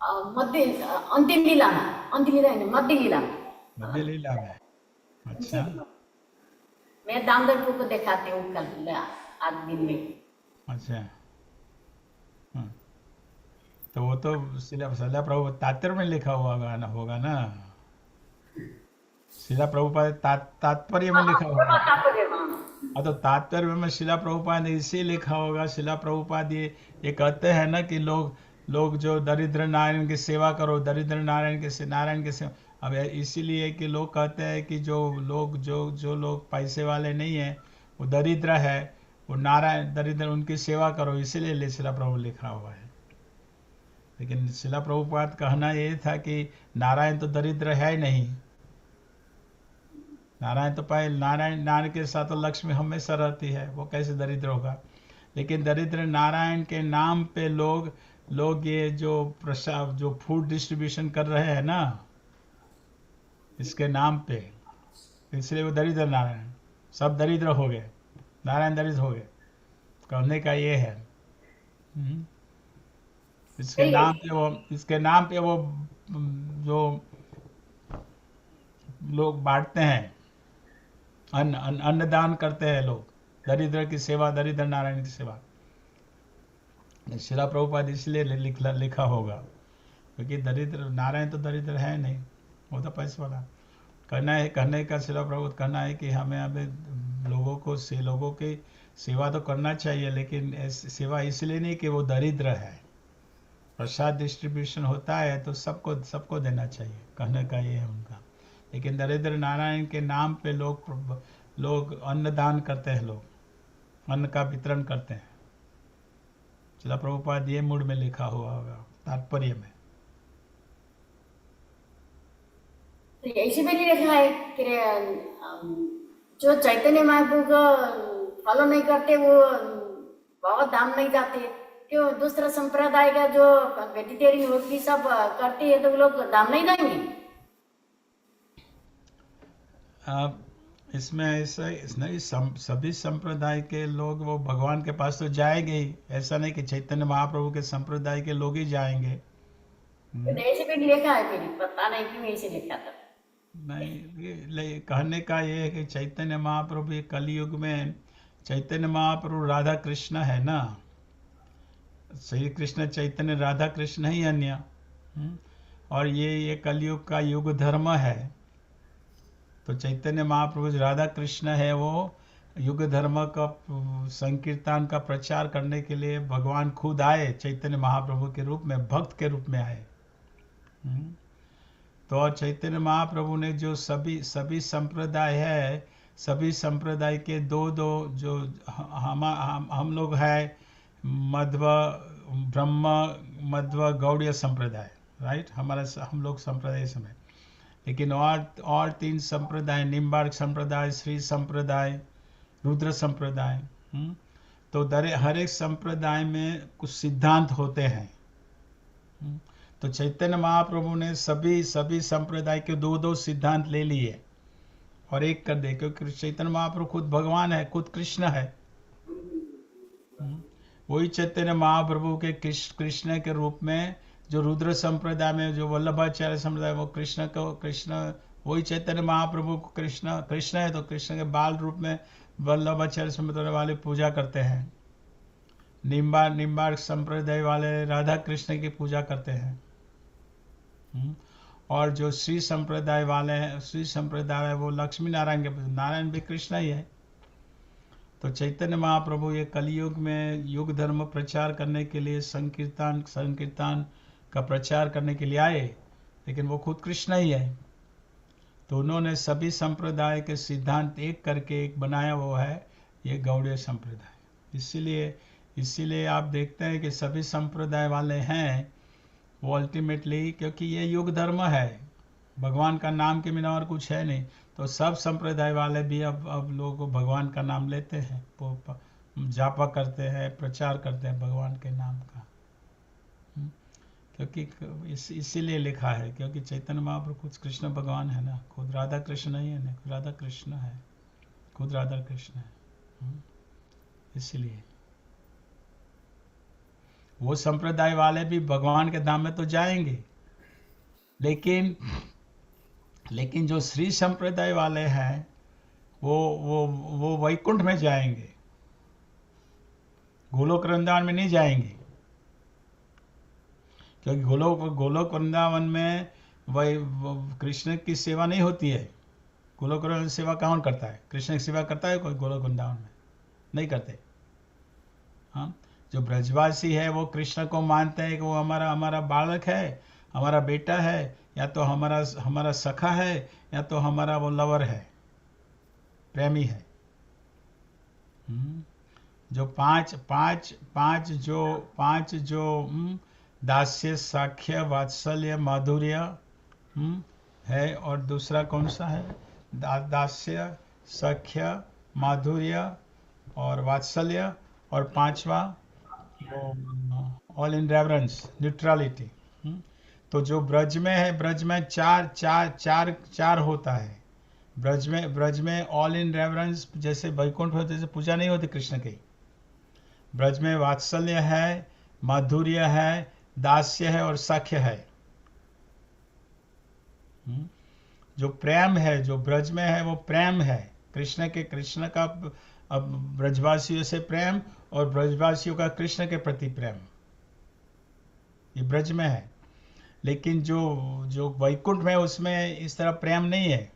अंतिम लीला में मध्य लीला में। अच्छा, मैं दामोदरपुर को दिखाती हूँ कल आज दिन में। अच्छा, तो वो तो शिला प्रभु तात्पर्य में लिखा हुआ होगा ना? शिला प्रभुपाद तात्पर्य में लिखा होगा। हाँ, तो तात्पर्य में शिला प्रभुपाद ने इसी लिखा होगा। शिला प्रभुपाद ये कहते हैं ना कि लोग जो दरिद्र नारायण की सेवा करो, दरिद्र नारायण की सेवा। अब इसीलिए कि लोग कहते हैं कि जो लोग पैसे वाले नहीं है वो दरिद्र है, वो नारायण दरिद्र, उनकी सेवा करो, इसीलिए शिला प्रभु लिखा हुआ है। लेकिन शिला प्रभुपाद कहना ये था कि नारायण तो दरिद्र है ही नहीं। नारायण के साथ तो लक्ष्मी हमेशा रहती है, वो कैसे दरिद्र होगा? लेकिन दरिद्र नारायण के नाम पे लोग ये जो फूड डिस्ट्रीब्यूशन कर रहे हैं ना, इसके नाम पे, इसलिए वो दरिद्र नारायण, सब दरिद्र हो गए, नारायण दरिद्र हो गए। कहने का ये है। इसके नाम पे वो जो लोग बांटते हैं, अन्नदान करते हैं लोग, दरिद्र की सेवा, दरिद्र नारायण की सेवा। शिला प्रभुपाद इसलिए लिखा होगा क्योंकि दरिद्र नारायण तो दरिद्र है नहीं, वो तो पैसे वाला। कहने का शिला प्रभुपाद कहना है कि हमें लोगों की सेवा तो करना चाहिए, लेकिन सेवा इसलिए नहीं कि वो दरिद्र है। प्रसाद डिस्ट्रीब्यूशन होता है तो सबको देना चाहिए, कहने का ये है उनका। लेकिन दरिद्र नारायण के नाम पे लोग अन्नदान करते हैं, लोग अन्न का वितरण करते हैं। शिला प्रभुपाद ये मूड में लिखा हुआ होगा तात्पर्य में। तो ऐसे भी नहीं लिखा है कि जो चैतन्य महाप्रभु को फॉलो नहीं करते वो बहुत धाम नहीं जाते। क्यों दूसरा संप्रदाय का जो वेजिटेरियन रोटी सब करते हैं तो वो लोग धाम नहीं जाएंगे? इसमें ऐसा नहीं, सभी संप्रदाय के लोग वो भगवान के पास तो जाएंगे ही। ऐसा नहीं कि चैतन्य महाप्रभु के संप्रदाय के लोग ही जाएंगे। तो ऐसे भी लिखा है, फिर पता नहीं क्यों ऐसे लिखा था। नहीं, कहने का ये है कि चैतन्य महाप्रभु ये कलयुग में, चैतन्य महाप्रभु राधा कृष्ण है ना, श्री कृष्ण चैतन्य राधा कृष्ण ही अन्य। और ये कलयुग का युग धर्म है। तो चैतन्य महाप्रभु राधा कृष्ण है, वो युग धर्म का संकीर्तन का प्रचार करने के लिए भगवान खुद आए, चैतन्य महाप्रभु के रूप में, भक्त के रूप में आए। तो और चैतन्य महाप्रभु ने जो सभी संप्रदाय है, सभी संप्रदाय के दो जो हम लोग है, मध्व ब्रह्म मध्व गौड़ीय संप्रदाय, राइट, हम लोग संप्रदाय समय। लेकिन और 3 संप्रदाय, निम्बार्क संप्रदाय, श्री संप्रदाय, रुद्र संप्रदाय। तो हर एक संप्रदाय में कुछ सिद्धांत होते हैं। तो चैतन्य महाप्रभु ने सभी संप्रदाय के 2 सिद्धांत ले लिए और एक कर दे, क्योंकि चैतन्य महाप्रभु खुद भगवान है, खुद कृष्ण है। वही चैतन्य महाप्रभु के कृष्ण के रूप में, जो रुद्र संप्रदाय में जो वल्लभाचार्य संप्रदाय, वो कृष्ण वही चैतन्य महाप्रभु को कृष्ण है, तो कृष्ण के बाल रूप में वल्लभाचार्य संप्रदाय वाले पूजा करते हैं। निम्बार्क संप्रदाय वाले राधा कृष्ण की पूजा करते हैं। और जो श्री संप्रदाय वाले हैं, श्री संप्रदाय वो लक्ष्मी नारायण के, नारायण भी कृष्ण ही है। तो चैतन्य महाप्रभु ये कलयुग में युग धर्म प्रचार करने के लिए, संकीर्तन का प्रचार करने के लिए आए, लेकिन वो खुद कृष्ण ही है। तो उन्होंने सभी संप्रदाय के सिद्धांत एक करके एक बनाया, वो है ये गौड़ीय संप्रदाय। इसीलिए आप देखते हैं कि सभी संप्रदाय वाले हैं वो अल्टीमेटली, क्योंकि ये युग धर्म है, भगवान का नाम के बिना और कुछ है नहीं। तो सब संप्रदाय वाले भी अब लोग भगवान का नाम लेते हैं, जापा करते हैं, प्रचार करते हैं भगवान के नाम का। क्योंकि इसीलिए लिखा है, क्योंकि चैतन्य महाप्रभु खुद कृष्ण भगवान है ना, खुद राधा कृष्ण नहीं है ना, खुद राधा कृष्ण है, खुद राधा कृष्ण है। इसलिए वो संप्रदाय वाले भी भगवान के धाम में तो जाएंगे, लेकिन जो श्री संप्रदाय वाले हैं वो वैकुंठ में जाएंगे, गोलोक वृंदावन में नहीं जाएंगे। क्योंकि गोलोक वृंदावन में कृष्ण की सेवा नहीं होती है। गोलोक वृंदावन सेवा कौन करता है? कृष्ण की सेवा करता है कोई गोलोक वृंदावन में? नहीं करते। हाँ, जो ब्रजवासी है वो कृष्ण को मानते हैं कि वो हमारा बालक है, हमारा बेटा है, या तो हमारा सखा है, या तो हमारा वो लवर है, प्रेमी है। जो पांच जो दास्य, साख्य, वात्सल्य, माधुर्य है, और दूसरा कौन सा है? दास्य, सख्य, माधुर्य और वात्सल्य, और 5वां ऑल इन रेवरेंस, न्यूट्रलिटी। तो जो ब्रज में है, ब्रज में चार होता है। ब्रज में ऑल इन रेवरेंस, जैसे वैकुंठ में जैसे पूजा नहीं होती कृष्ण की। ब्रज में वात्सल्य है, माधुर्य है, दास्य है और सख्य है। जो प्रेम है, जो ब्रज में है, वो प्रेम है। कृष्ण का अब ब्रजवासियों से प्रेम और ब्रजवासियों का कृष्ण के प्रति प्रेम, ये ब्रज में है। लेकिन जो जो वैकुंठ में, उसमें इस तरह प्रेम नहीं है।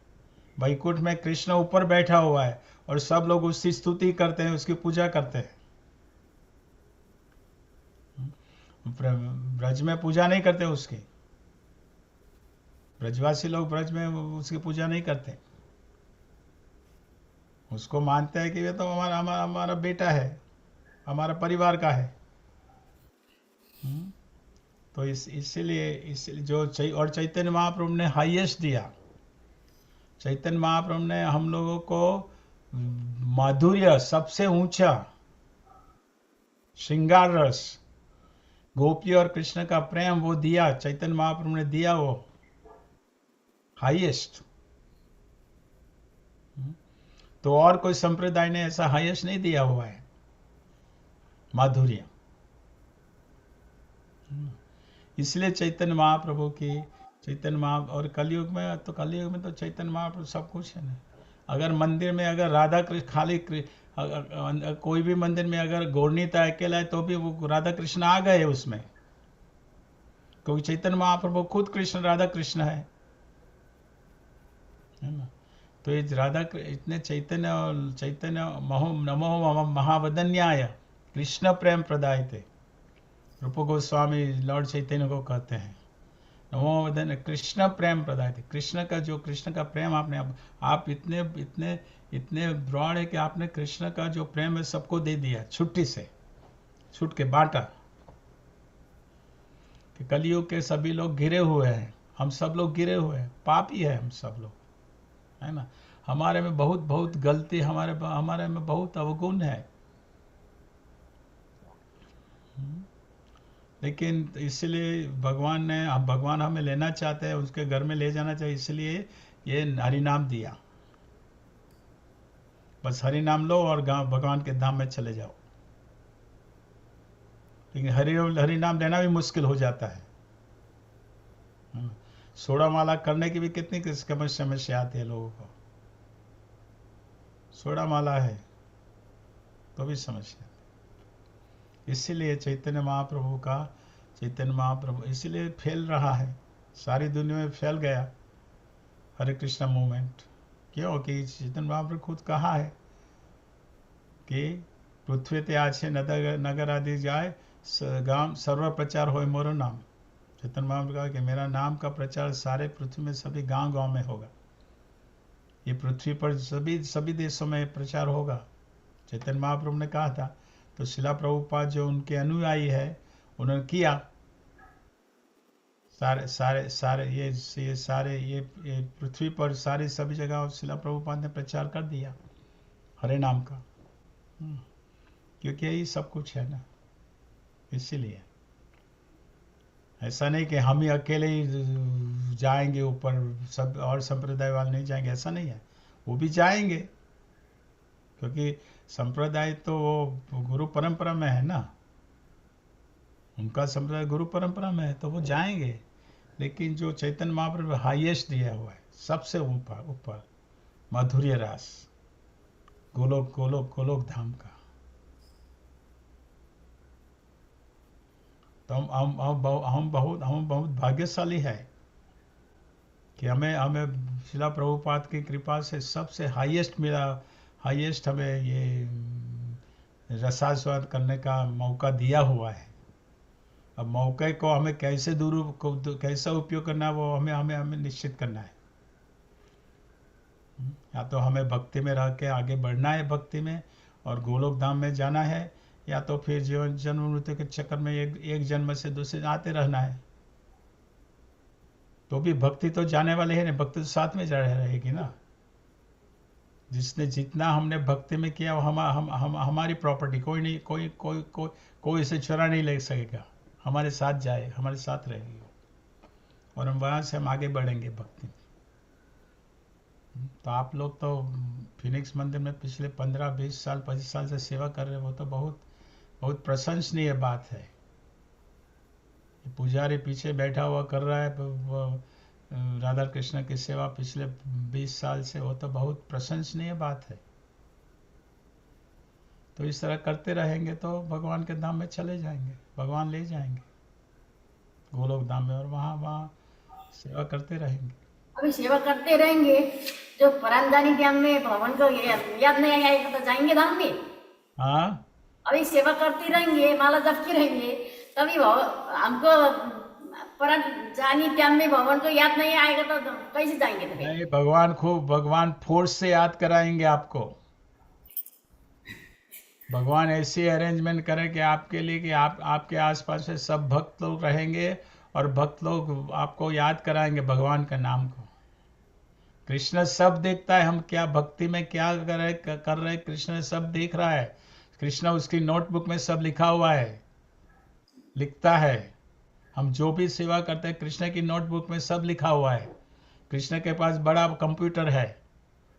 वैकुंठ में कृष्ण ऊपर बैठा हुआ है और सब लोग उसकी स्तुति करते हैं, उसकी पूजा करते हैं। ब्रज में पूजा नहीं करते उसकी, ब्रजवासी लोग ब्रज में उसकी पूजा नहीं करते। उसको मानते हैं कि ये तो हमारा हमारा हमारा बेटा है, हमारा परिवार का है। तो इसलिए और चैतन्य महाप्रभु ने हाईएस्ट दिया। चैतन्य महाप्रभु ने हम लोगों को माधुर्य, सबसे ऊंचा श्रृंगार रस, गोपी और कृष्ण का प्रेम वो दिया, चैतन्य महाप्रभु ने दिया, वो हाईएस्ट। तो और कोई संप्रदाय ने ऐसा हाईएस्ट नहीं दिया हुआ है माधुर्य। इसलिए चैतन्य महाप्रभु की, और कलयुग में तो चैतन्य महाप्रभु सब कुछ है ना। अगर मंदिर में अगर राधा कृष्ण खाली कोई भी मंदिर में अगर गौरनीता अकेला है तो भी वो राधा कृष्ण आ गए उसमें, क्योंकि चैतन्य महाप्रभु खुद कृष्ण राधा कृष्ण है ना। तो ये राधा इतने चैतन्य नमो महावदन्याय कृष्ण प्रेम प्रदाय थे। रूप गोस्वामी लॉर्ड चैतन्य को कहते हैं नमो वदन कृष्ण प्रेम प्रदाय थे। कृष्ण का प्रेम आपने, आप इतने इतने इतने ब्रॉड है कि आपने कृष्ण का जो प्रेम है सबको दे दिया, छुट्टी से छूट के बांटा। कि कलयुग के सभी लोग गिरे हुए हैं, हम सब लोग गिरे हुए हैं, पापी है हम सब लोग, है ना। हमारे में बहुत बहुत गलती, हमारे में बहुत अवगुण है। लेकिन इसलिए भगवान हमें लेना चाहते हैं, उसके घर में ले जाना चाहिए, इसलिए ये हरि नाम दिया। बस हरि नाम लो और भगवान के धाम में चले जाओ। लेकिन हरि नाम लेना भी मुश्किल हो जाता है। सोड़ा माला करने की भी कितनी समस्या आती है लोगों को। सोड़ा माला है तो भी समस्या। इसीलिए चैतन्य महाप्रभु इसीलिए फैल रहा है, सारी दुनिया में फैल गया हरे कृष्णा मूवमेंट। क्योंकि चैतन्य महाप्रभु खुद कहा है कि पृथ्वी ते आछे नगर आदि जाए, गांव सर्व प्रचार हो मोरो नाम। चैतन्य महाप्रभु कहा कि मेरा नाम का प्रचार सारे पृथ्वी में, सभी गांव में होगा। ये पृथ्वी पर सभी देशों में प्रचार होगा। चैतन्य महाप्रभु ने कहा था। तो शिला प्रभुपाद जो उनके अनुयायी है, उन्होंने किया। ये पृथ्वी पर सारी सभी जगह शिला प्रभुपाद ने प्रचार कर दिया हरे नाम का। क्योंकि यही सब कुछ है ना। इसीलिए ऐसा नहीं कि हम ही अकेले ही जाएंगे ऊपर, सब और संप्रदाय वाले नहीं जाएंगे, ऐसा नहीं है। वो भी जाएंगे, क्योंकि संप्रदाय तो वो गुरु परंपरा में है ना, उनका संप्रदाय गुरु परंपरा में है, तो वो जाएंगे। लेकिन जो चैतन्य महाप्रभु हाईएस्ट दिया हुआ है, सबसे ऊपर माधुर्य रास, गोलोक धाम का। तो हम बहुत भाग्यशाली है कि हमें शिला प्रभुपाद की कृपा से सबसे हाईएस्ट मिला। हाईएस्ट हमें ये रसास्वाद करने का मौका दिया हुआ है। अब मौके को हमें कैसा उपयोग करना है, वो हमें निश्चित करना है। या तो हमें भक्ति में रह के आगे बढ़ना है, भक्ति में, और गोलोक धाम में जाना है, या तो फिर जीवन जन्म मृत्यु के चक्कर में एक जन्म से दूसरे आते रहना है। तो भी भक्ति तो जाने वाले है ना, भक्ति तो साथ में जा रहेगी ना। जिसने जितना हमने भक्ति में किया वो हमारी प्रॉपर्टी, कोई नहीं, कोई इसे चुरा नहीं ले सकेगा। हमारे साथ जाए, हमारे साथ रहेगी, और हम वहाँ से हम आगे बढ़ेंगे भक्ति में। तो आप लोग तो फिनिक्स मंदिर में पिछले 15-20 साल 25 साल से सेवा कर रहे हो, वो तो बहुत बहुत प्रशंसनीय बात है। पुजारी पीछे बैठा हुआ कर रहा है वो राधा कृष्ण की सेवा पिछले 20 साल से, वो तो बहुत प्रशंसनीय बात है। तो इस तरह करते रहेंगे तो भगवान के धाम में चले जाएंगे, भगवान ले जाएंगे गोलोक धाम में, और वहाँ वहाँ सेवा करते रहेंगे। अभी सेवा करते रहेंगे, जो परांदानी धाम में भगवान को याद नहीं आएगा तो जाएंगे धाम में। हाँ, अभी सेवा करते रहेंगे, माला जपते रहेंगे, तभी हमको परांदानी धाम में भगवान को याद नहीं आएगा तो कैसे जाएंगे? तो नहीं, भगवान फोर्स से याद कराएंगे आपको। भगवान ऐसी अरेंजमेंट करे कि आपके लिए कि आपके आसपास से सब भक्त लोग रहेंगे और भक्त लोग आपको याद कराएंगे भगवान का नाम को। कृष्ण सब देखता है, हम क्या भक्ति में क्या कर रहे कृष्ण सब देख रहा है। कृष्ण उसकी नोटबुक में सब लिखा हुआ है, लिखता है। हम जो भी सेवा करते हैं कृष्ण की नोटबुक में सब लिखा हुआ है। कृष्ण के पास बड़ा कंप्यूटर है,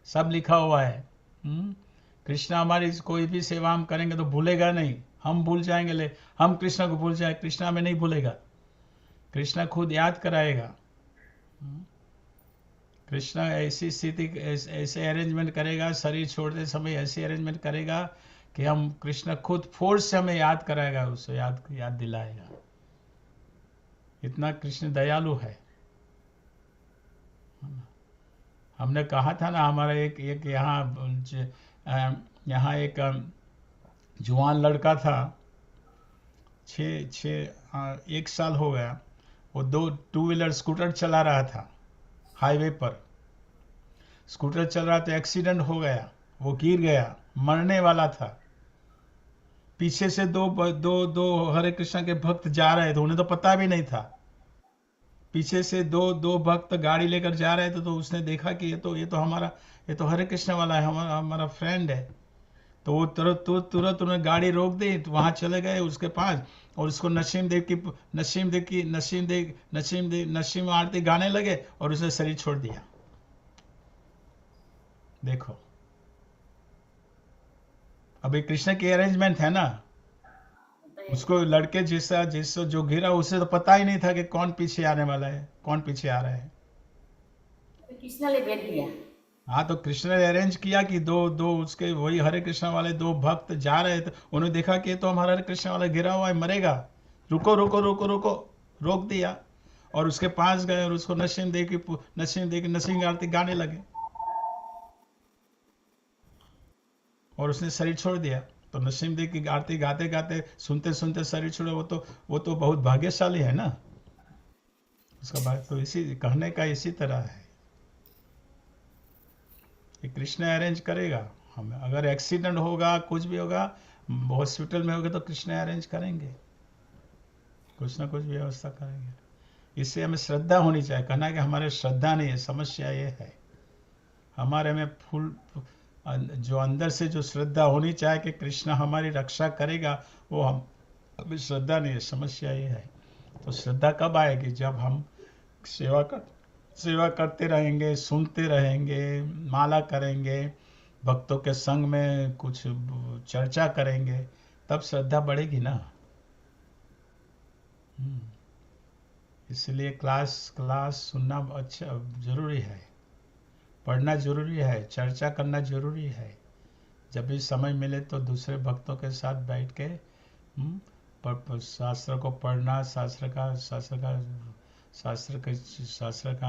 सब लिखा हुआ है। कृष्ण हमारी कोई भी सेवा हम करेंगे तो भूलेगा नहीं। हम भूल जाएंगे ले हम कृष्ण को भूल जाए, कृष्ण हमें नहीं भूलेगा, कृष्ण खुद याद कराएगा। कृष्ण ऐसी स्थिति ऐसे अरेंजमेंट करेगा, शरीर छोड़ते समय ऐसे अरेंजमेंट करेगा कि हम कृष्ण खुद फोर्स से हमें याद कराएगा, उससे याद दिलाएगा। इतना कृष्ण दयालु है। हमने कहा था ना, हमारा एक यहाँ एक जवान लड़का था, 1 साल हो गया, वो 2 व्हीलर स्कूटर चला रहा था हाईवे पर। स्कूटर चल रहा तो एक्सीडेंट हो गया, वो गिर गया, मरने वाला था। पीछे से दो हरे कृष्ण के भक्त जा रहे थे, उन्हें तो पता भी नहीं था। पीछे से दो भक्त गाड़ी लेकर जा रहे थे, तो उसने देखा कि ये तो हरे कृष्ण वाला है, हमारा फ्रेंड है। तो वो तुरंत उन्हें गाड़ी रोक दी, तो वहां चले गए उसके पास और उसको नसीम आरती गाने लगे और उसने शरीर छोड़ दिया। देखो, अभी कृष्ण की अरेंजमेंट है ना। उसको लड़के जिससे जो गिरा उसे तो पता ही नहीं था कि कौन पीछे आने वाला है, कौन पीछे आ रहा है। कृष्ण ने भेज दिया। हाँ, तो कृष्ण ने अरेंज किया कि दो उसके वही हरे कृष्ण वाले 2 भक्त जा रहे थे। उन्होंने देखा कि तो हमारा हरे कृष्ण वाला गिरा हुआ है, मरेगा, रुको रुको रुको रुको, रोक दिया और उसके पास गए और उसको नसीम दे के नसीम आरती गाने लगे और उसने शरीर छोड़ दिया। तो नसीम दे की आरती गाते गाते सुनते सुनते शरीर छोड़े, वो तो बहुत भाग्यशाली है ना। उसका बात तो इसी कहने का इसी तरह है कि कृष्ण अरेंज करेगा। हम अगर एक्सीडेंट होगा, कुछ भी होगा, हॉस्पिटल में होगा, तो कृष्ण अरेंज करेंगे, कुछ ना कुछ व्यवस्था करेंगे। इससे हमें श्रद्धा होनी चाहिए। कहना कि हमारे श्रद्धा नहीं है, समस्या ये है। हमारे में फुल जो अंदर से जो श्रद्धा होनी चाहिए कि कृष्ण हमारी रक्षा करेगा, वो हमें श्रद्धा नहीं है, समस्या ये है। तो श्रद्धा कब आएगी? जब हम सेवा करते रहेंगे, सुनते रहेंगे, माला करेंगे, भक्तों के संग में कुछ चर्चा करेंगे, तब श्रद्धा बढ़ेगी ना। इसलिए क्लास सुनना अच्छा जरूरी है, पढ़ना जरूरी है, चर्चा करना जरूरी है। जब भी समय मिले तो दूसरे भक्तों के साथ बैठ के शास्त्र को पढ़ना, शास्त्र का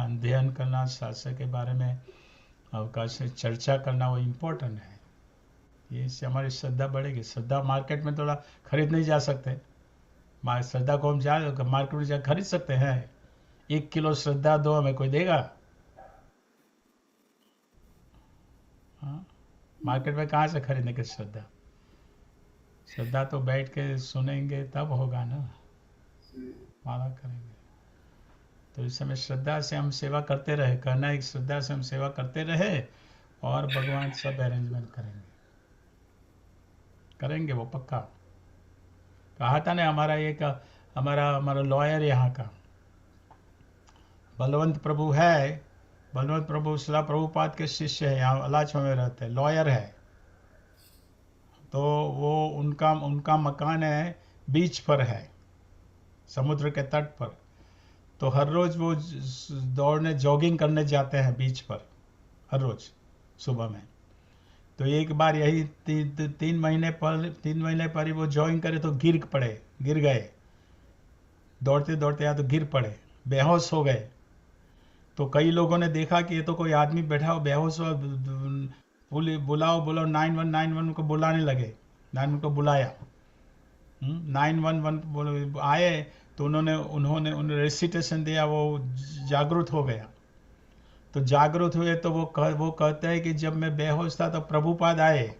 अध्ययन करना, शास्त्र के बारे में अवकाश से चर्चा करना, वो इम्पोर्टेंट है। ये इससे हमारी श्रद्धा बढ़ेगी। श्रद्धा मार्केट में थोड़ा खरीद नहीं जा सकते। श्रद्धा को हम मार्केट में जा खरीद सकते हैं? 1 किलो श्रद्धा दो, हमें कोई देगा? मार्केट में कहाँ से खरीदेंगे श्रद्धा? श्रद्धा तो बैठ के सुनेंगे तब होगा ना, माला करेंगे। तो इस समय श्रद्धा से हम सेवा करते रहे, कहना एक श्रद्धा से हम सेवा करते रहे और भगवान सब अरेंजमेंट करेंगे वो पक्का। कहा था ना, हमारा लॉयर यहाँ का बलवंत प्रभु है। बलवंत प्रभु शिला प्रभुपाद के शिष्य है, यहाँ अलाचवा में रहते हैं, लॉयर है। तो वो उनका मकान है बीच पर है, समुद्र के तट पर। तो हर रोज वो दौड़ने जॉगिंग करने जाते हैं बीच पर, हर रोज सुबह में। तो एक बार यही 3 महीने पर ही वो जॉगिंग करे तो गिर गए, दौड़ते दौड़ते या तो गिर पड़े, बेहोश हो गए। तो कई लोगों ने देखा कि ये तो कोई आदमी बैठा हो बेहोश हो, बुलाओ बुलाओ 911 को बुलाने लगे। 911 को बुलाया, 911 आए तो उन्होंने रेसिटेशन दिया, वो जागरूक हो गया। तो जागरूक हुए तो वो कहते हैं कि जब मैं बेहोश था तो प्रभुपाद आए।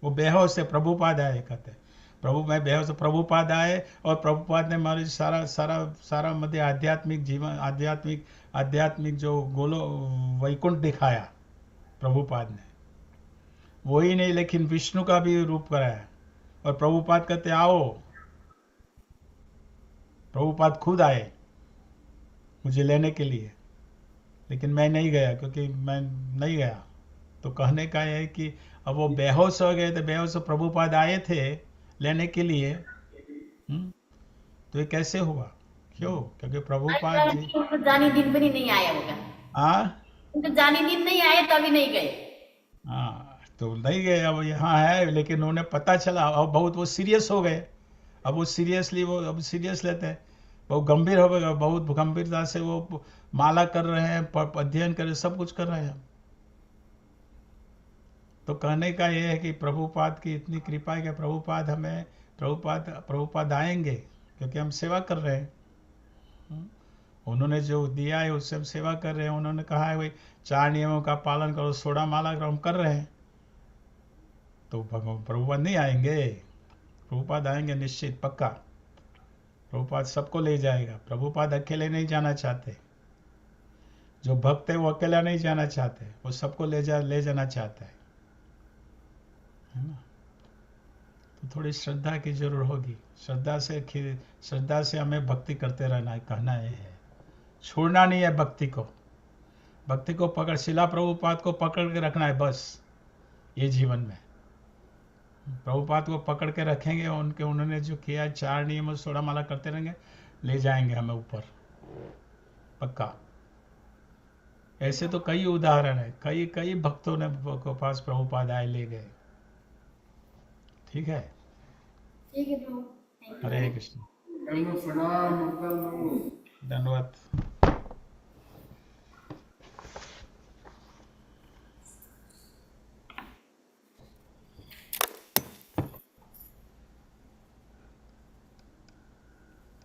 वो बेहोश है, प्रभुपाद आए कहते हैं। मैं बेहोश, प्रभुपाद आए और प्रभुपाद ने हमारे सारा मध्य आध्यात्मिक जीवन, आध्यात्मिक जो गोलो वैकुंठ दिखाया प्रभुपाद ने। वही नहीं, लेकिन विष्णु का भी रूप कराया। और प्रभुपाद कहते आओ, प्रभुपाद खुद आए मुझे लेने के लिए, लेकिन मैं नहीं गया, क्योंकि मैं नहीं गया। तो कहने का है कि अब वो बेहोश हो गए थे, बेहोश प्रभुपाद आए थे लेने के लिए। तो ये कैसे हुआ? क्यों? क्योंकि प्रभुपाद जी उनको जानी दिन भी नहीं आया होगा, उनको जानी दिन नहीं आए तभी नहीं गए। तो नहीं गए। अब यहाँ है, लेकिन उन्हें पता चला, अब बहुत वो सीरियस हो गए। अब वो अब सीरियस लेते हैं, बहुत गंभीर हो गए, बहुत गंभीरता से वो माला कर रहे हैं, अध्ययन कर रहे हैं, सब कुछ कर रहे हैं। तो कहने का ये है कि प्रभुपाद की इतनी कृपा है कि प्रभुपाद आएंगे, क्योंकि हम सेवा कर रहे हैं। उन्होंने जो दिया है उससे हम सेवा कर रहे हैं। उन्होंने कहा है भाई 4 नियमों का पालन करो, 16 माला करो, हम कर रहे हैं। तो प्रभुपाद नहीं आएंगे? प्रभुपाद आएंगे निश्चित, पक्का। प्रभुपाद सबको ले जाएगा। प्रभुपाद अकेले नहीं जाना चाहते। जो भक्त है वो अकेला नहीं जाना चाहते, वो सबको ले जाना चाहता है ना। तो थोड़ी श्रद्धा की जरूर होगी। श्रद्धा से हमें भक्ति करते रहना है, कहना है, छोड़ना नहीं है भक्ति को। भक्ति को पकड़, शिला प्रभुपाद को पकड़ के रखना है बस ये जीवन में। प्रभुपाद को पकड़ के रखेंगे, उन्होंने जो किया 4 नियम और 16 माला करते रहेंगे, ले जाएंगे हमें ऊपर, पक्का। ऐसे तो कई उदाहरण है, कई भक्तों ने को पास प्रभुपाद आए, ले गए। ठीक है, ठीक है प्रभु, हरे कृष्ण, प्रणाम। धन्यवाद।